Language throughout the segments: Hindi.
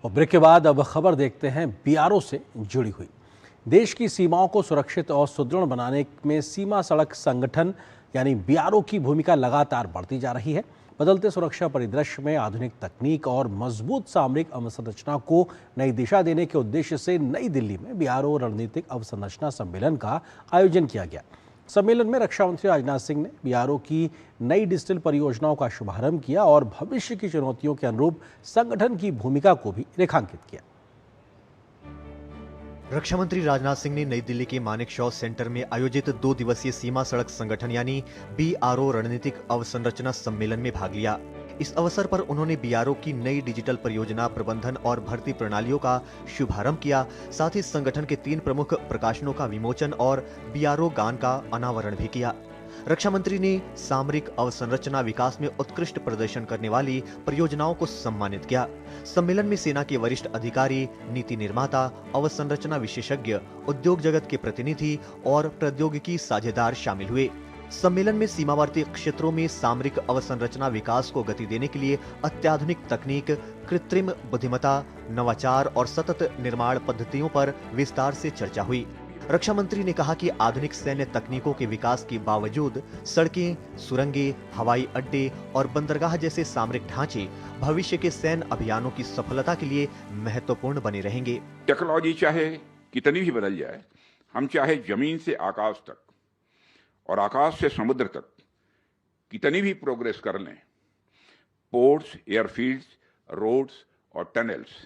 और ब्रेक के बाद अब खबर देखते हैं बीआरओ से जुड़ी हुई। देश की सीमाओं को सुरक्षित और सुदृढ़ बनाने में सीमा सड़क संगठन यानी बीआरओ की भूमिका लगातार बढ़ती जा रही है। बदलते सुरक्षा परिदृश्य में आधुनिक तकनीक और मजबूत सामरिक अवसंरचना को नई दिशा देने के उद्देश्य से नई दिल्ली में बीआरओ रणनीतिक अवसंरचना सम्मेलन का आयोजन किया गया। सम्मेलन में रक्षा मंत्री राजनाथ सिंह ने बीआरओ की नई डिजिटल परियोजनाओं का शुभारंभ किया और भविष्य की चुनौतियों के अनुरूप संगठन की भूमिका को भी रेखांकित किया। रक्षा मंत्री राजनाथ सिंह ने नई दिल्ली के मानेकशॉ सेंटर में आयोजित 2 दिवसीय सीमा सड़क संगठन यानी बीआरओ रणनीतिक अवसंरचना सम्मेलन में भाग लिया। इस अवसर पर उन्होंने बीआरओ की नई डिजिटल परियोजना प्रबंधन और भर्ती प्रणालियों का शुभारंभ किया। साथ ही संगठन के 3 प्रमुख प्रकाशनों का विमोचन और बीआरओ गान का अनावरण भी किया। रक्षा मंत्री ने सामरिक अवसंरचना विकास में उत्कृष्ट प्रदर्शन करने वाली परियोजनाओं को सम्मानित किया। सम्मेलन में सेना के वरिष्ठ अधिकारी, नीति निर्माता, अवसंरचना विशेषज्ञ, उद्योग जगत के प्रतिनिधि और प्रौद्योगिकी साझेदार शामिल हुए। सम्मेलन में सीमावर्ती क्षेत्रों में सामरिक अवसंरचना विकास को गति देने के लिए अत्याधुनिक तकनीक, कृत्रिम बुद्धिमत्ता, नवाचार और सतत निर्माण पद्धतियों पर विस्तार से चर्चा हुई। रक्षा मंत्री ने कहा कि आधुनिक सैन्य तकनीकों के विकास के बावजूद सड़कें, सुरंगें, हवाई अड्डे और बंदरगाह जैसे सामरिक ढांचे भविष्य के सैन्य अभियानों की सफलता के लिए महत्वपूर्ण बने रहेंगे। टेक्नोलॉजी चाहे कितनी भी बदल जाए, हम चाहे जमीन से आकाश तक और आकाश से समुद्र तक कितनी भी प्रोग्रेस कर लें, पोर्ट्स, एयरफील्ड्स, रोड्स और टनल्स,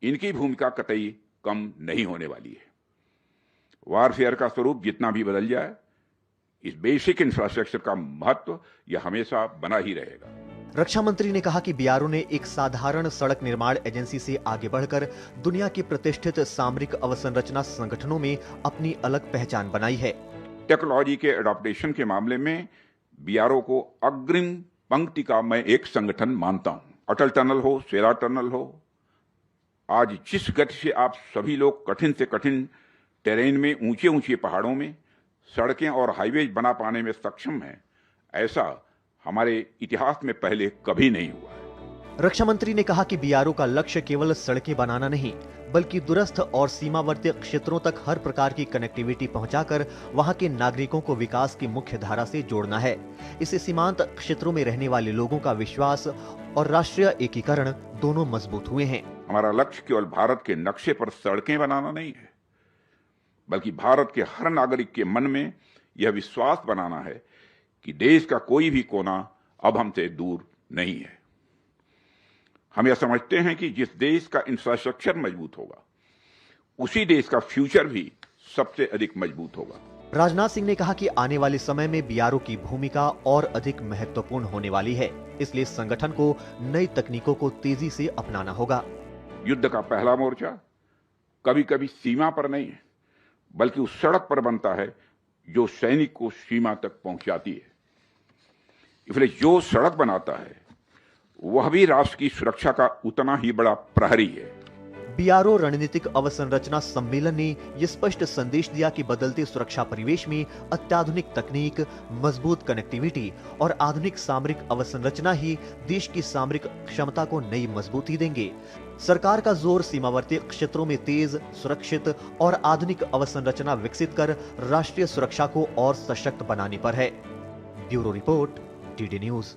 इनकी भूमिका कतई कम नहीं होने वाली है। वारफेयर का स्वरूप जितना भी बदल जाए, इस बेसिक इंफ्रास्ट्रक्चर का महत्व यह हमेशा बना ही रहेगा। रक्षा मंत्री ने कहा कि बीआरओ ने एक साधारण सड़क निर्माण एजेंसी से आगे बढ़कर दुनिया के प्रतिष्ठित सामरिक अवसंरचना संगठनों में अपनी अलग पहचान बनाई है। टेक्नोलॉजी के एडॉप्टेशन के मामले में बीआरओ को अग्रिम पंक्ति का मैं एक संगठन मानता हूं। अटल टनल हो, सेरा टनल हो, आज जिस गति से आप सभी लोग कठिन से कठिन टेरेन में, ऊंचे ऊंचे पहाड़ों में सड़कें और हाईवेज बना पाने में सक्षम हैं, ऐसा हमारे इतिहास में पहले कभी नहीं हुआ है। रक्षा मंत्री ने कहा कि बीआरओ का लक्ष्य केवल सड़कें बनाना नहीं, बल्कि दूरस्थ और सीमावर्ती क्षेत्रों तक हर प्रकार की कनेक्टिविटी पहुंचाकर वहां के नागरिकों को विकास की मुख्य धारा से जोड़ना है। इससे सीमांत क्षेत्रों में रहने वाले लोगों का विश्वास और राष्ट्रीय एकीकरण दोनों मजबूत हुए हैं। हमारा लक्ष्य केवल भारत के नक्शे पर सड़कें बनाना नहीं है, बल्कि भारत के हर नागरिक के मन में यह विश्वास बनाना है कि देश का कोई भी कोना अब हमसे दूर नहीं है। हम यह समझते हैं कि जिस देश का इंफ्रास्ट्रक्चर मजबूत होगा, उसी देश का फ्यूचर भी सबसे अधिक मजबूत होगा। राजनाथ सिंह ने कहा कि आने वाले समय में बीआरओ की भूमिका और अधिक महत्वपूर्ण होने वाली है, इसलिए संगठन को नई तकनीकों को तेजी से अपनाना होगा। युद्ध का पहला मोर्चा कभी कभी सीमा पर नहीं है, बल्कि उस सड़क पर बनता है जो सैनिक को सीमा तक पहुंचाती है। इसलिए जो सड़क बनाता है वह भी राष्ट्र की सुरक्षा का उतना ही बड़ा प्रहरी है। बीआरओ रणनीतिक अवसंरचना सम्मेलन ने यह स्पष्ट संदेश दिया कि बदलते सुरक्षा परिवेश में अत्याधुनिक तकनीक, मजबूत कनेक्टिविटी और आधुनिक सामरिक अवसंरचना ही देश की सामरिक क्षमता को नई मजबूती देंगे। सरकार का जोर सीमावर्ती क्षेत्रों में तेज, सुरक्षित और आधुनिक अवसंरचना विकसित कर राष्ट्रीय सुरक्षा को और सशक्त बनाने पर है। Bureau report, DD news.